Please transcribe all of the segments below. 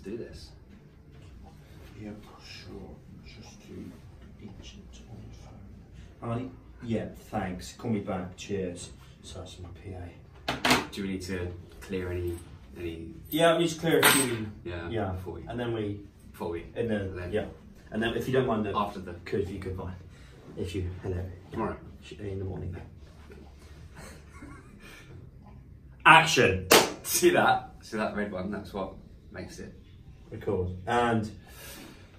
do this. Yep, sure. Just to agent on the phone. Yeah, thanks. Call me back. Cheers. So that's my PA. Do we need to clear any? Yeah, we just clear a few. Yeah. Before we. And then we. Before we. And then yeah. And then if you don't mind, after the. If you could mind. If you hello. All right. In the morning. Action. See that? See that red one? That's what makes it. Record. And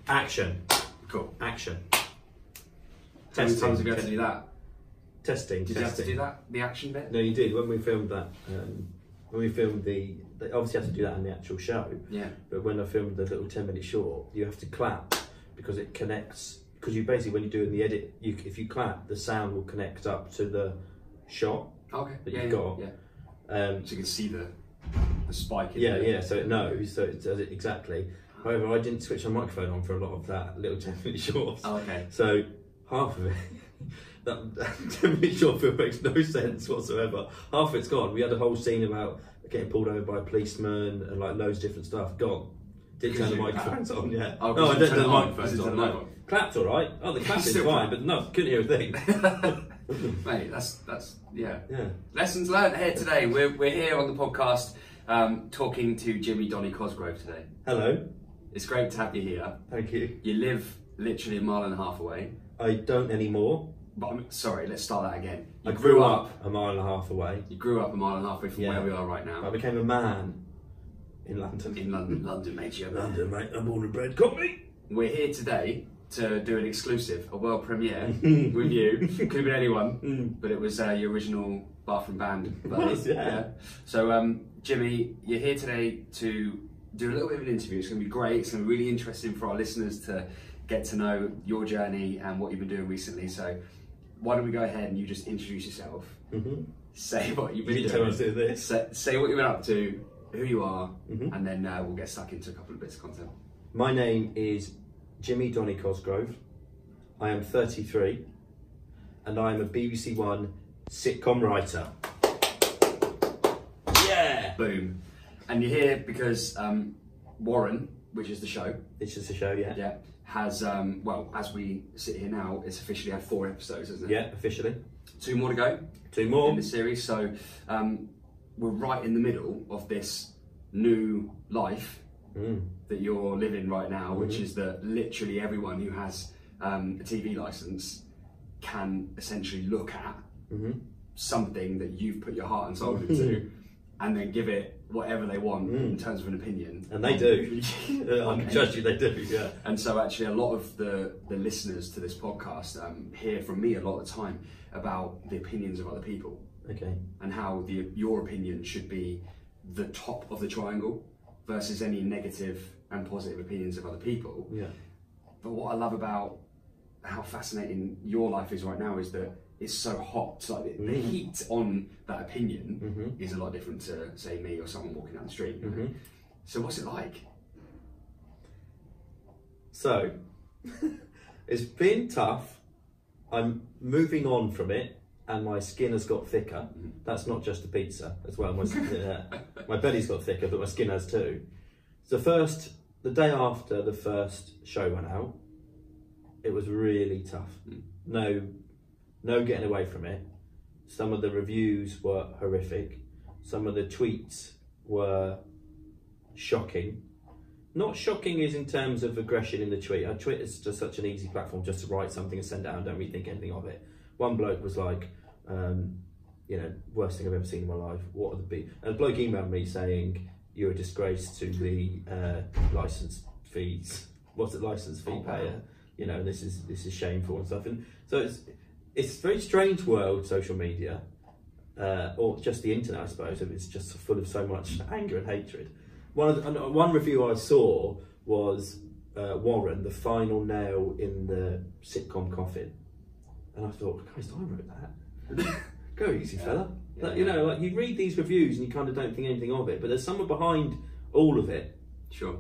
action. Cool. Action. How many times have you had to do that? Testing. Did you have to do that? The action bit? No, you did. When we filmed that, when we filmed they obviously have to do that in the actual show. Yeah. But when I filmed the little 10-minute short, you have to clap because it connects. Because you basically, when you do it in the edit, if you clap, the sound will connect up to the shot that you've got. Yeah. So you can see the spike. Yeah. So it knows. So it does it exactly. However, I didn't switch my microphone on for a lot of that little 10-minute shorts. Oh, okay. So half of it, that 10-minute short film makes no sense whatsoever. Half of it's gone. We had a whole scene about getting pulled over by a policeman and like loads of different stuff. Gone. Didn't turn the microphones on. Yeah. Oh, no, I didn't turn the microphones on. No. Clapped all right. Oh, the clapping's fine, but no, couldn't hear a thing. Mate, that's yeah. Lessons learned here today. We're here on the podcast talking to Jimmy Donny Cosgrove today. Hello. It's great to have you here. Thank you. You live literally 1.5 miles away. I don't anymore. But sorry, let's start that again. I grew up 1.5 miles away. You grew up 1.5 miles away from where we are right now. I became a man in London. In London, mate. You're London, mate. I'm born and bred. Got me. We're here today to do an exclusive, a world premiere with you. Could have been anyone, but it was your original bathroom band. Yeah. So, Jimmy, you're here today to do a little bit of an interview. It's going to be great. It's going to be really interesting for our listeners to get to know your journey and what you've been doing recently. So, why don't we go ahead and you just introduce yourself, say what you've been doing, tell us to do this. Say what you've been up to, who you are, and then we'll get stuck into a couple of bits of content. My name is Jimmy Donny Cosgrove. I am 33 and I am a BBC One sitcom writer. Yeah! Boom. And you're here because Warren, which is the show. This is the show, yeah. Yeah. Has, well, as we sit here now, it's officially had 4 episodes, isn't it? Yeah, officially. 2 more to go. 2 more. In the series. So we're right in the middle of this new life that you're living right now, which is that literally everyone who has a TV license can essentially look at something that you've put your heart and soul into and then give it whatever they want in terms of an opinion. And they do. I can trust you, they do, yeah. And so actually a lot of the listeners to this podcast hear from me a lot of the time about the opinions of other people. Okay. And how your opinion should be the top of the triangle versus any negative and positive opinions of other people. Yeah. But what I love about how fascinating your life is right now is that it's so hot. So like the heat on that opinion is a lot different to, say, me or someone walking down the street. You know? So what's it like? So, it's been tough. I'm moving on from it and my skin has got thicker. That's not just the pizza as well. My belly's got thicker, but my skin has too. So the day after the first show went out, it was really tough. No getting away from it. Some of the reviews were horrific. Some of the tweets were shocking. Not shocking is in terms of aggression in the tweet. Twitter is just such an easy platform just to write something and send it out and don't really think anything of it. One bloke was like, you know, worst thing I've ever seen in my life. What are the big? And a bloke emailed me saying, "You're a disgrace to the license fees. What's it, license fee payer? You know, this is shameful and stuff." And so it's a very strange world, social media, or just the internet, I suppose. It's just full of so much anger and hatred. One review I saw was Warren, the final nail in the sitcom coffin. And I thought, Christ, I wrote that. Go easy, fella. You know, like you read these reviews and you kind of don't think anything of it, but there's someone behind all of it. Sure.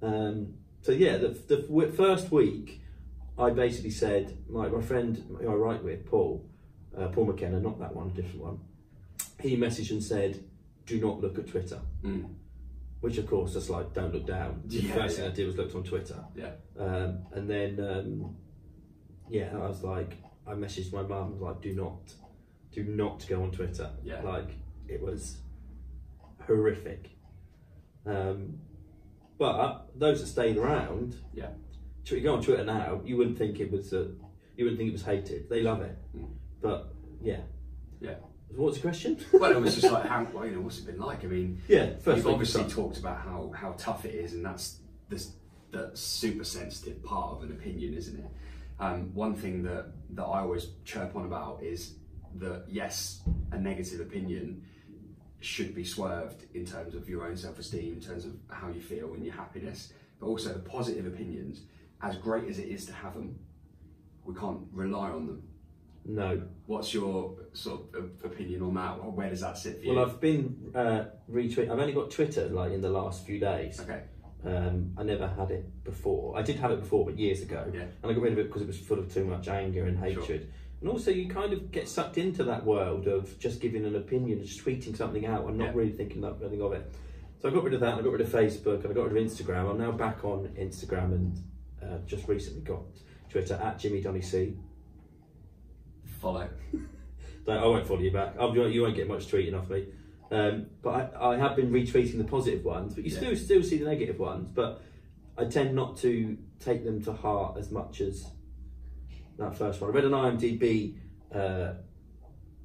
So yeah, the first week, I basically said, my friend who I write with, Paul McKenna, not that one, a different one, he messaged and said, "Do not look at Twitter." which of course just like don't look down. The first thing I did was looked on Twitter. Yeah. And then I was like, I messaged my mum, like, do not go on Twitter. Yeah. Like, it was horrific. But those that stayed around, you go on Twitter now, you wouldn't think it was hated. They love it. But yeah. What was the question? Well, it was just like, what's it been like? I mean, first you've obviously talked about how tough it is, and that's the super sensitive part of an opinion, isn't it? One thing that I always chirp on about is that, yes, a negative opinion should be swerved in terms of your own self-esteem, in terms of how you feel and your happiness, but also the positive opinions, as great as it is to have them, we can't rely on them. No. What's your sort of opinion on that? Where does that sit for you? Well, I've been retweeting. I've only got Twitter like in the last few days. Okay. I never had it before. I did have it before, but years ago. Yeah. And I got rid of it because it was full of too much anger and hatred. Sure. And also, you kind of get sucked into that world of just giving an opinion, just tweeting something out and not really thinking nothing of it. So I got rid of that, and I got rid of Facebook, and I got rid of Instagram. I'm now back on Instagram and just recently got Twitter at Jimmy Donny C. Follow. So I won't follow you back. You won't get much tweeting off me. But I have been retweeting the positive ones, but you still see the negative ones. But I tend not to take them to heart as much as that first one. I read an IMDb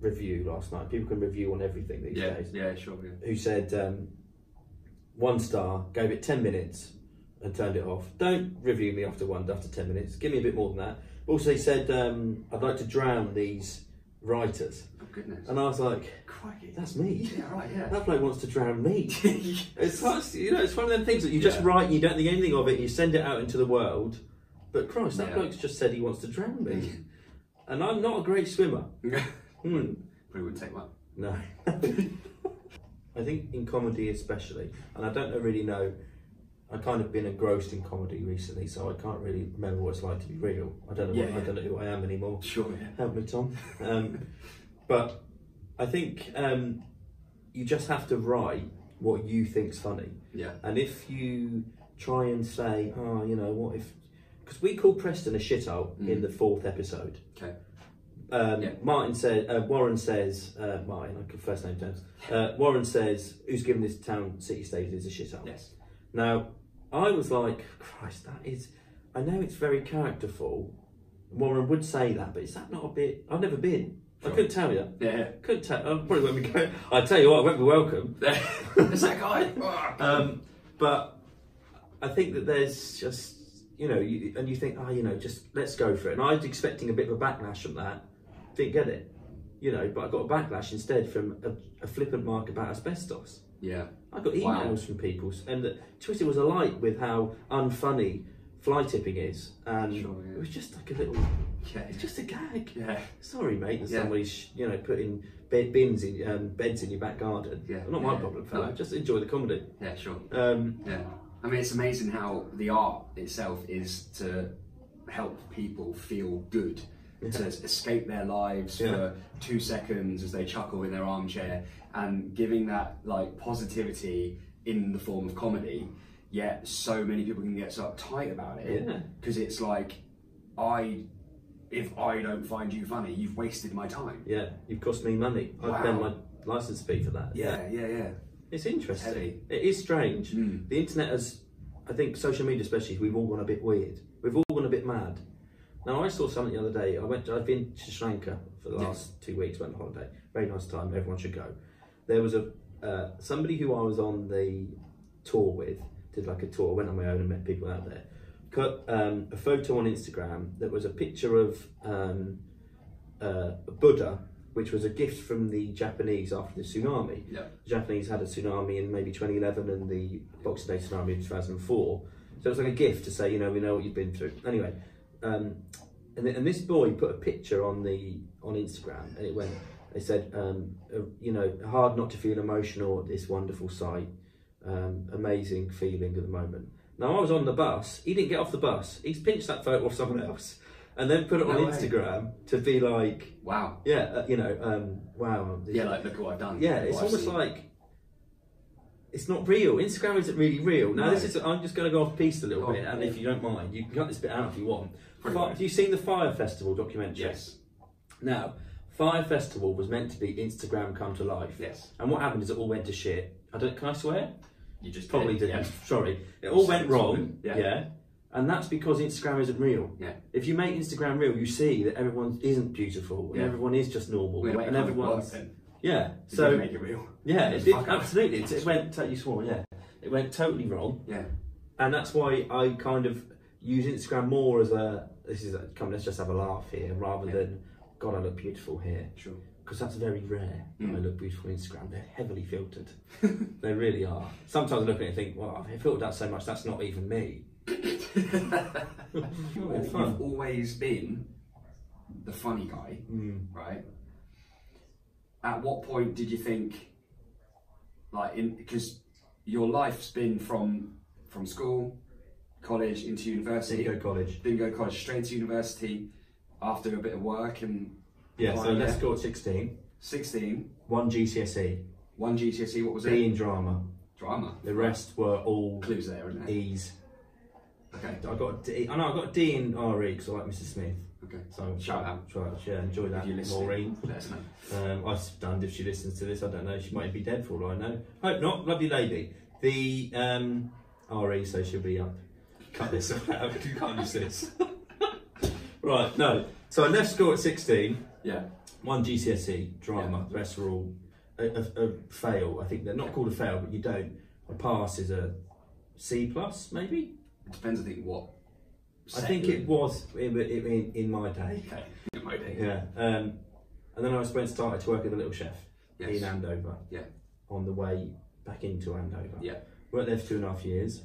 review last night. People can review on everything these days. Yeah, sure. Yeah. Who said 1 star, gave it 10 minutes and turned it off. Don't review me after 10 minutes. Give me a bit more than that. Also, he said, I'd like to drown these writers. Oh, goodness. And I was like, crikey, that's me. Yeah, right, yeah. That bloke wants to drown me. Yes. It's one of them things that you just write, you don't think anything of it, you send it out into the world. But Christ, that bloke's just said he wants to drown me. And I'm not a great swimmer. Probably wouldn't take one. No. I think in comedy especially, and I don't really know, I've kind of been engrossed in comedy recently, so I can't really remember what it's like to be real. I don't know I don't know who I am anymore. Sure, yeah. Help me, Tom. But I think you just have to write what you think's funny. Yeah. And if you try and say, what if... Because we called Preston a shithole in the 4th episode. Okay. Warren says, Martin, I could first name terms. Warren says, who's given this town city stage is a shithole. Yes. Now, I was like, Christ, that is... I know it's very characterful. Warren would say that, but is that not a bit... I've never been. Sure. I couldn't tell you. Yeah. Couldn't tell. I probably won't be going... I tell you what, I won't be welcome. It's that guy. But I think that there's just... and you think, just let's go for it. And I was expecting a bit of a backlash from that. Didn't get it. But I got a backlash instead from a flippant mark about asbestos. Yeah. I got emails from people, and Twitter was alight with how unfunny fly tipping is. And it was just like a little, it's just a gag. Yeah. Sorry, mate, that somebody's, putting beds in your back garden. Yeah. Not my problem, fella. Just enjoy the comedy. Yeah, sure. Yeah. I mean, it's amazing how the art itself is to help people feel good, to escape their lives for 2 seconds as they chuckle in their armchair, and giving that like positivity in the form of comedy. Yet so many people can get so uptight about it because it's like, if I don't find you funny, you've wasted my time. Yeah, you've cost me money. I've paid my license fee for that. Yeah. It's interesting. Heavy. It is strange. The internet has, I think social media especially, we've all gone a bit weird. We've all gone a bit mad. Now I saw something the other day. I've been to Sri Lanka for the last 2 weeks, went on holiday. Very nice time, everyone should go. There was somebody who I was on the tour with, did like a tour, went on my own and met people out there. Cut a photo on Instagram that was a picture of Buddha, which was a gift from the Japanese after the tsunami. Yeah. The Japanese had a tsunami in maybe 2011 and the Boxing Day tsunami in 2004. So it was like a gift to say, we know what you've been through. Anyway, and this boy put a picture on Instagram, and it said, hard not to feel emotional at this wonderful sight, amazing feeling at the moment. Now I was on the bus, he didn't get off the bus, he's pinched that photo of someone else, and then put it on Instagram to be like, wow, wow, yeah, like look what I've done. Yeah, it's almost like it's not real. Instagram isn't really real. Now, No. this is, I'm just going to go off piste a little bit, and if you don't mind, you can cut this bit out if you want. Have you seen the Fire Festival documentary? Yes. Now, Fire Festival was meant to be Instagram come to life. Yes. And what happened is it all went to shit. Can I swear? You just probably did. didn't. Yeah. Sorry. It all went wrong. Yeah. Yeah. And that's because Instagram isn't real. Yeah. If you make Instagram real, you see that everyone isn't beautiful and everyone is just normal. And everyone's... Yeah. So make it real. Yeah, it did, absolutely. It went. You swore. Yeah. It went totally wrong. Yeah. And that's why I kind of use Instagram more as a let's just have a laugh here, rather than God, I look beautiful here. Sure. Because that's very rare. I look beautiful on Instagram. They're heavily filtered. They really are. Sometimes I look at it and think, well, I've filtered that so much, that's not even me. You've always been the funny guy, right? At what point did you think, because your life's been from school, college, into university. Didn't go to college. Straight into university after a bit of work and... Yeah, so let's go at 16. 16. 1 GCSE. 1 GCSE, what was B in drama. Drama. The rest were all clues there, isn't it? E's. Okay. I got a D. I got a D in RE because I like Mrs. Smith. Okay. So shout out. Yeah, enjoy that, Maureen. Let us know. I'm stunned if she listens to this. I don't know. She might be dead for all I know. Hope not. Lovely lady. The RE, so she'll be up. Cut this out. You can't use this. Right. No. So I left school at 16. Yeah. 1 GCSE drama. The rest were all a fail. I think they're not called a fail, but you don't. A pass is a C plus, maybe. It depends. I think what. I think it was in my day. Okay. In my day. Yeah. And then I started to work at the Little Chef in Andover. Yeah. On the way back into Andover. Yeah. Worked there for 2.5 years.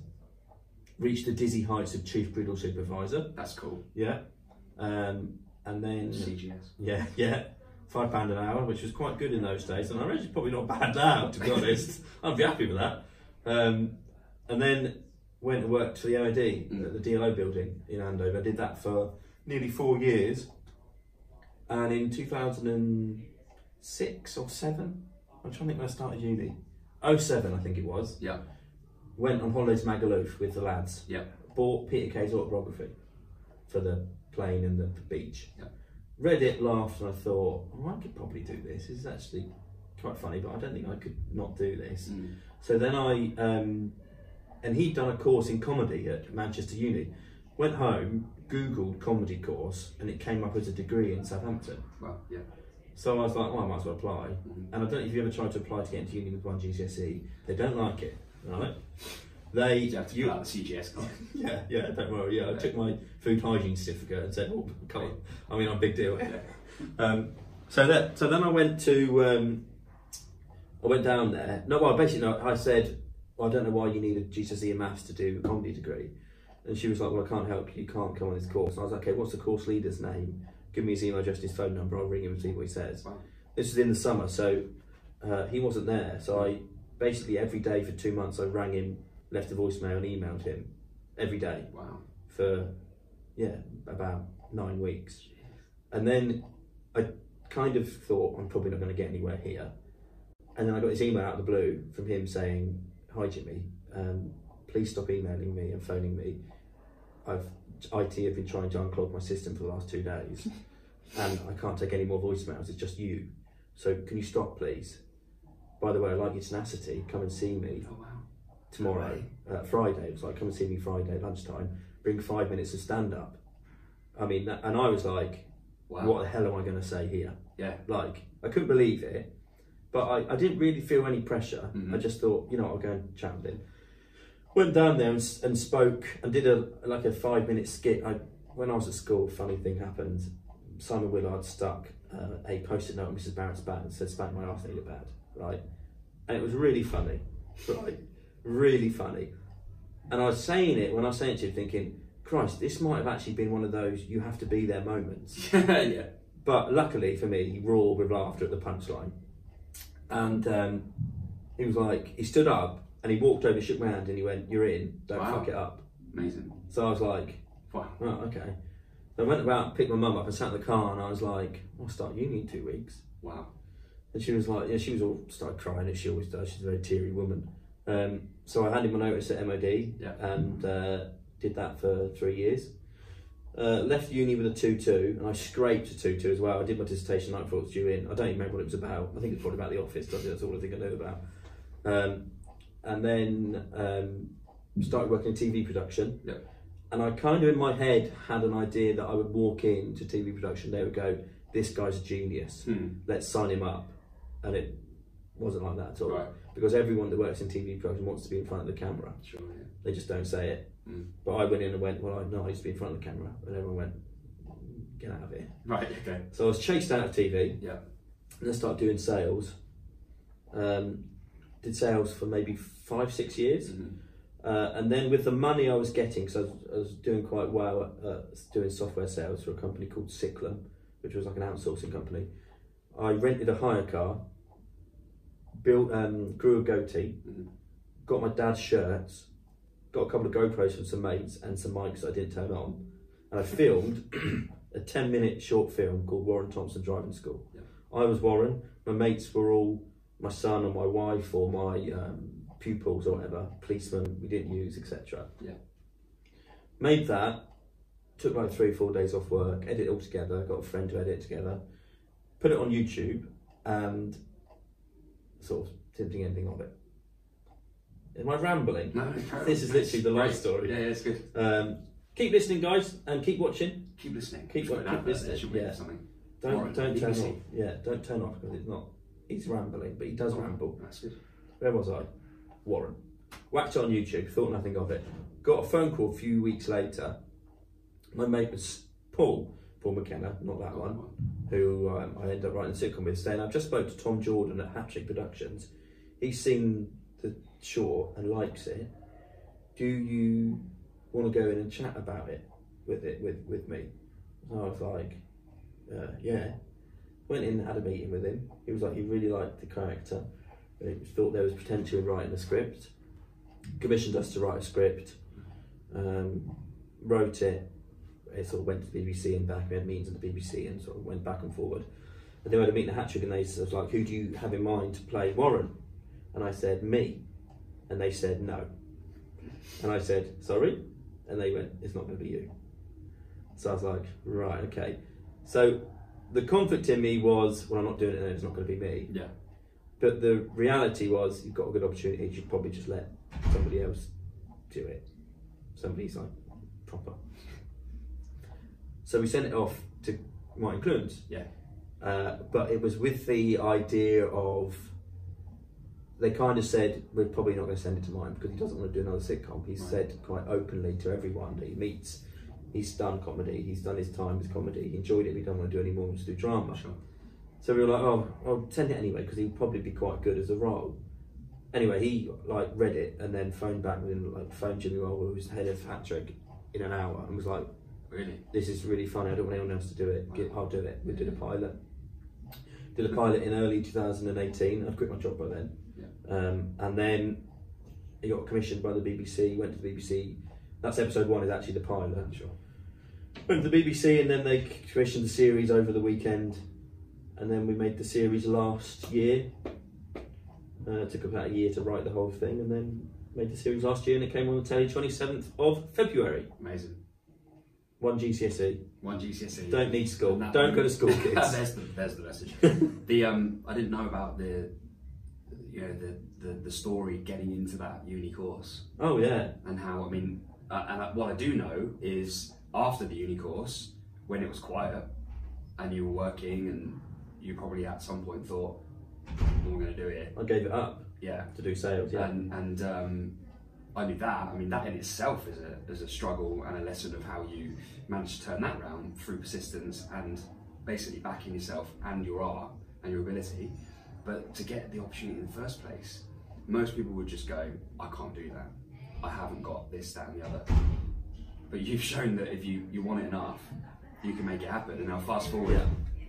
Reached the dizzy heights of chief griddle supervisor. That's cool. Yeah. And then CGS. Yeah. £5 an hour, which was quite good in those days, and I reckon it's probably not bad now, to be honest. I'd be happy with that. And then went and worked for the OAD at the DLO building in Andover. Did that for nearly 4 years. And in 2006 or 7, I'm trying to think when I started uni. 07, I think it was. Yeah. Went on holiday to Magaluf with the lads. Yeah. Bought Peter Kay's autobiography for the plane and the beach. Yeah. Read it, laughed, and I thought, I could probably do this. This is actually quite funny, but I don't think I could not do this. So then and he'd done a course in comedy at Manchester Uni. Went home, Googled comedy course, and it came up as a degree in Southampton. Well, yeah. So I was like, well, I might as well apply. And I don't know if you've ever tried to apply to get into uni with 1 GCSE. They don't like it, right? You have to fill out the CGS card. Yeah, don't worry. Yeah, I took my food hygiene certificate and said, oh, come on. I mean, I'm a big deal. So then I went down there. I said, well, I don't know why you need a GCSE in maths to do a comedy degree. And she was like, well, I can't help you. You can't come on this course. And I was like, okay, what's the course leader's name? Give me his email address, his phone number. I'll ring him and see what he says. Wow. This was in the summer, so he wasn't there. So I basically every day for 2 months I rang him, left a voicemail and emailed him every day. Wow. For about 9 weeks. And then I kind of thought I'm probably not going to get anywhere here. And then I got this email out of the blue from him saying, hi Jimmy, please stop emailing me and phoning me. IT have been trying to unclog my system for the last 2 days and I can't take any more voicemails, it's just you. So can you stop please? By the way, I like your tenacity, come and see me tomorrow, Friday. It was like, come and see me Friday at lunchtime, bring 5 minutes of stand-up. I mean, and I was like, wow. What the hell am I going to say here? Yeah. Like, I couldn't believe it, but I didn't really feel any pressure. I just thought, I'll go and chat with him. Went down there and spoke and did a 5-minute skit. When I was at school, a funny thing happened. Simon Willard stuck a post-it note on Mrs. Barrett's back and said, spank my arse, I need a bad, right? And it was really funny, right? Really funny. And I was saying it, when I was saying it to you, thinking, Christ, this might have actually been one of those you have to be there moments. Yeah. But luckily for me, he roared with laughter at the punchline. And he was like, he stood up and he walked over, shook my hand and he went, you're in, don't fuck it up. Amazing. So I was like, wow, oh, okay. So I went about, picked my mum up and sat in the car and I was like, I'll start uni in 2 weeks. Wow. And she was like, she was all started crying as she always does. She's a very teary woman. So I handed my notice at MOD and did that for 3 years. Left uni with a 2-2, and I scraped a 2-2 as well. I did my dissertation night before it was due in. I don't even remember what it was about. I think it's probably about the office, that's all I think I know about. And then started working in TV production. Yep. And I kind of in my head had an idea that I would walk into TV production, they would go, this guy's a genius, let's sign him up. And it wasn't like that at all. Right. Because everyone that works in TV production wants to be in front of the camera. Sure, yeah. They just don't say it. But I went in and went, well, I used to be in front of the camera. And everyone went, get out of here. Right, okay. So I was chased out of TV. Yeah. And then started doing sales. Did sales for maybe 5-6 years. And then with the money I was getting, because I was doing quite well at doing software sales for a company called sitcom, which was like an outsourcing company. I rented a hire car, grew a goatee, got my dad's shirts, got a couple of GoPros from some mates and some mics that I didn't turn on, and I filmed a 10-minute short film called Warren Thompson Driving School. Yeah. I was Warren, my mates were all my son or my wife or my pupils or whatever, policemen we didn't use, etc. Yeah. Made that, took like 3 or 4 days off work, edit it all together, got a friend to edit it together, put it on YouTube, and sort of didn't think anything of it. Am I rambling? No, this is literally the life story. Yeah, it's good. Keep listening, guys, and keep watching. Keep listening. Keep listening. Yeah. Something. Don't turn off. Yeah, don't turn off because it's not. He's rambling, but he does ramble. That's good. Where was I? Warren. Whacked it on YouTube. Thought nothing of it. Got a phone call a few weeks later. My mate was Paul McKenna, not that one, who I ended up writing a sitcom with, saying, I've just spoke to Tom Jordan at Hattrick Productions. He's seen the short and likes it. Do you want to go in and chat about it with me? And I was like, yeah. Went in and had a meeting with him. He was like, he really liked the character. He thought there was potential in writing a script. Commissioned us to write a script. Wrote it. It sort of went to the BBC and back. We had meetings at the BBC and sort of went back and forward. And then we had a meeting at Hattrick and they said, like, who do you have in mind to play Warren? And I said, me. And they said, no. And I said, sorry? And they went, it's not going to be you. So I was like, right, okay. So the conflict in me was, well, I'm not doing it, then it's not going to be me. Yeah. But the reality was, you've got a good opportunity, you should probably just let somebody else do it. Somebody's like, proper. So we sent it off to Martin Clunes. Yeah. But it was with the idea of, they kind of said, we're probably not going to send it to Martin because he doesn't want to do another sitcom. He said quite openly to everyone that he meets, he's done comedy, he's done his time with comedy, he enjoyed it, he doesn't want to do any more, he wants to do drama. Sure. So we were like, oh, I'll send it anyway because he'd probably be quite good as a role. Anyway, he like read it and then phoned back and like phoned Jimmy Wellwell, who's head of Hattrick, in an hour and was like, really? This is really funny, I don't want anyone else to do it. I'll do it. We did a pilot. Did a pilot in early 2018. I'd quit my job by then. Yeah. And then he got commissioned by the BBC, went to the BBC. That's episode 1 is actually the pilot. Sure. Went to the BBC and then they commissioned the series over the weekend. And then we made the series last year. It took about a year to write the whole thing and then made the series last year and it came on the telly 27th of February. Amazing. 1 GCSE. 1 GCSE. Don't need school. Don't go to school, kids. there's the message. I didn't know about the story getting into that uni course. Oh yeah. And how what I do know is after the uni course, when it was quiet, and you were working, and you probably at some point thought, "What am I going to do here?" I gave it up. Yeah. To do sales. Yeah. And I knew that. I mean, that in itself is a struggle and a lesson of how you manage to turn that around through persistence and basically backing yourself and your art and your ability. But to get the opportunity in the first place, most people would just go, I can't do that. I haven't got this, that and the other. But you've shown that if you want it enough, you can make it happen. And now fast forward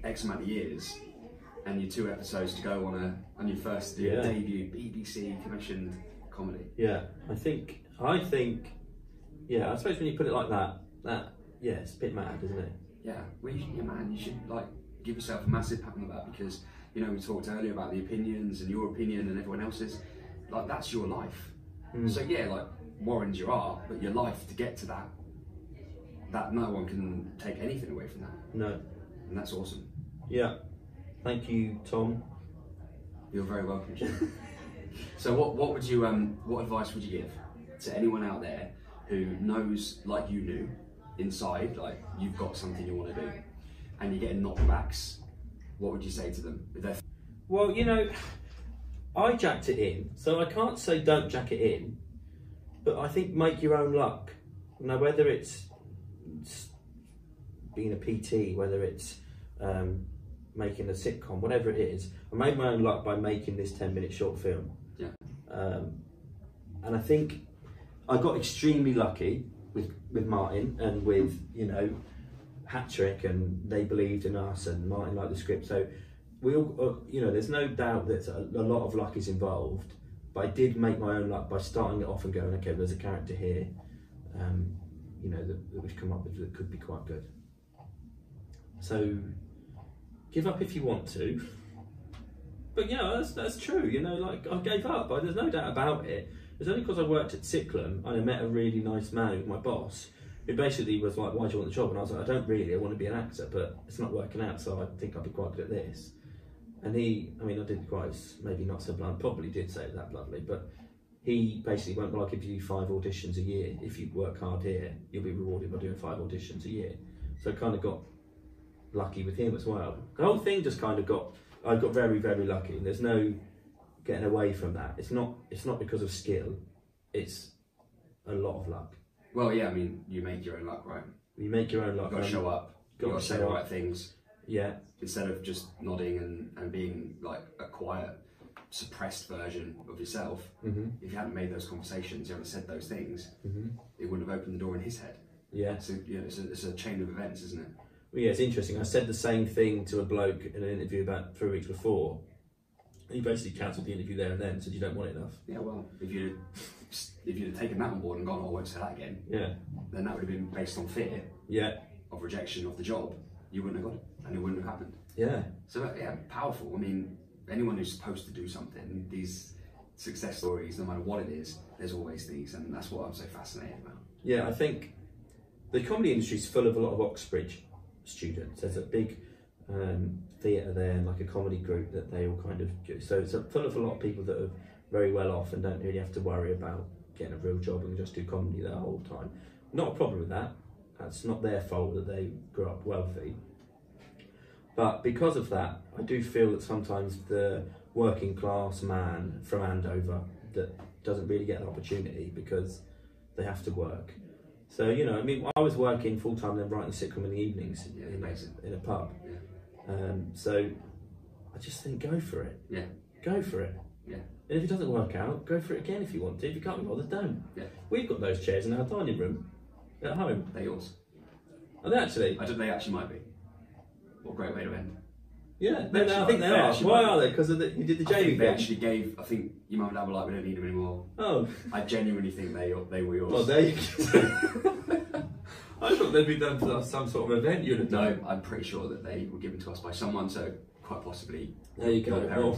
X amount of years and you're 2 episodes to go on your first debut BBC commissioned comedy. Yeah, I think, yeah, I suppose when you put it like that, it's a bit mad, isn't it? Yeah, well, you should like give yourself a massive pat on the back because, we talked earlier about the opinions and your opinion and everyone else's. like that's your life. So yeah, like Warren's your art, but your life to get to that no one can take anything away from that. No. And that's awesome. Yeah. Thank you, Tom. You're very welcome, Jim. So what would you what advice would you give to anyone out there who knows, like you knew, inside, like you've got something you want to do, and you're getting knockbacks? What would you say to them? Well, you know, I jacked it in, so I can't say don't jack it in, but I think make your own luck. You know, whether it's being a PT, whether it's making a sitcom, whatever it is, I made my own luck by making this 10-minute short film. Yeah. And I think I got extremely lucky with Martin and with, you know, Hat-Trick, and they believed in us, and Martin liked the script. So we all, you know, there's no doubt that a lot of luck is involved, but I did make my own luck by starting it off and going, okay, there's a character here, you know, that we've come up with that could be quite good. So give up if you want to. But you know, that's true, you know, like I gave up, there's no doubt about it. It's only because I worked at Sitcom and I met a really nice man who was my boss, who basically was like, why do you want the job? And I was like, I don't really, I want to be an actor, but it's not working out, so I think I'd be quite good at this. And he, I mean, I did quite, maybe not so blunt, probably did say it that bluntly, but he basically went, well, I'll give you 5 auditions a year. If you work hard here, you'll be rewarded by doing 5 auditions a year. So I kind of got lucky with him as well. The whole thing just kind of I got very, very lucky, and there's no getting away from that. It's not because of skill, it's a lot of luck. Well, yeah, I mean, you make your own luck, right? You make your own luck. You've got to show up. You've got to say the right things. Yeah. Instead of just nodding and being like a quiet, suppressed version of yourself. If you hadn't made those conversations, you haven't said those things, it wouldn't have opened the door in his head. Yeah. So you know, it's a chain of events, isn't it? Well, yeah, it's interesting. I said the same thing to a bloke in an interview about 3 weeks before. He basically cancelled the interview there and then, said you don't want it enough. Yeah, well, if you'd have taken that on board and gone, oh, I won't say that again, then that would have been based on fear of rejection of the job. You wouldn't have got it, and it wouldn't have happened. Yeah. So, yeah, powerful. I mean, anyone who's supposed to do something, these success stories, no matter what it is, there's always these, and that's what I'm so fascinated about. Yeah, I think the comedy industry is full of a lot of Oxbridge students. There's a big theatre there, and like a comedy group that they all kind of do. So it's full of a lot of people that are very well off and don't really have to worry about getting a real job and just do comedy the whole time. Not a problem with that. That's not their fault that they grew up wealthy. But because of that, I do feel that sometimes the working class man from Andover that doesn't really get an opportunity because they have to work. So, you know, I mean, I was working full time then writing a sitcom in the evenings in a pub. So I just think go for it. Yeah. Go for it. Yeah. And if it doesn't work out, go for it again if you want to. If you can't be bothered, don't. Yeah. We've got those chairs in our dining room at home. They're yours. Are they actually? I don't. They actually might be. What a great way to end. Yeah, I think they are. Why are they? Because you did the Jamie thing. They actually gave. I think your mum and dad were like, we don't need them anymore. Oh. I genuinely think they were yours. Well, there you go. I thought they'd be done for some sort of event you'd have done. No, I'm pretty sure that they were given to us by someone, so quite possibly. There you go.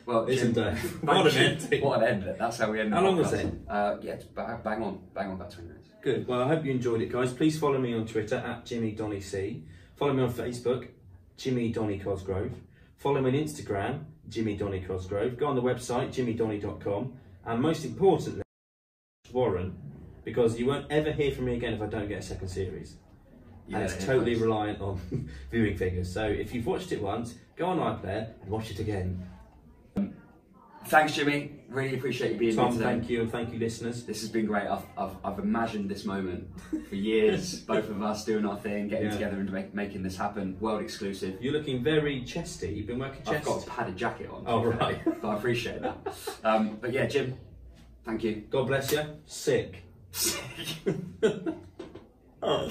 Well, isn't Jim, what an end. What an end. That's how we end. How long was it? Yeah, it's bang on about 20 minutes. Good. Well, I hope you enjoyed it, guys. Please follow me on Twitter at JimmyDonnyC. Follow me on Facebook, Jimmy Donny Cosgrove. Follow me on Instagram, Jimmy Donny Cosgrove. Go on the website, jimmydonny.com. And most importantly, Warren, because you won't ever hear from me again if I don't get a second series. Yeah, and it's totally reliant on viewing figures. So if you've watched it once, go on iPlayer and watch it again. Thanks, Jimmy. Really appreciate you being here today. Thank you, and thank you, listeners. This has been great. I've imagined this moment for years. Both of us doing our thing, getting together and making this happen. World exclusive. You're looking very chesty. You've been working chest. I've got a padded jacket on. Oh, right. But I appreciate that. But yeah, Jim, thank you. God bless you. Sick. Sick. Oh.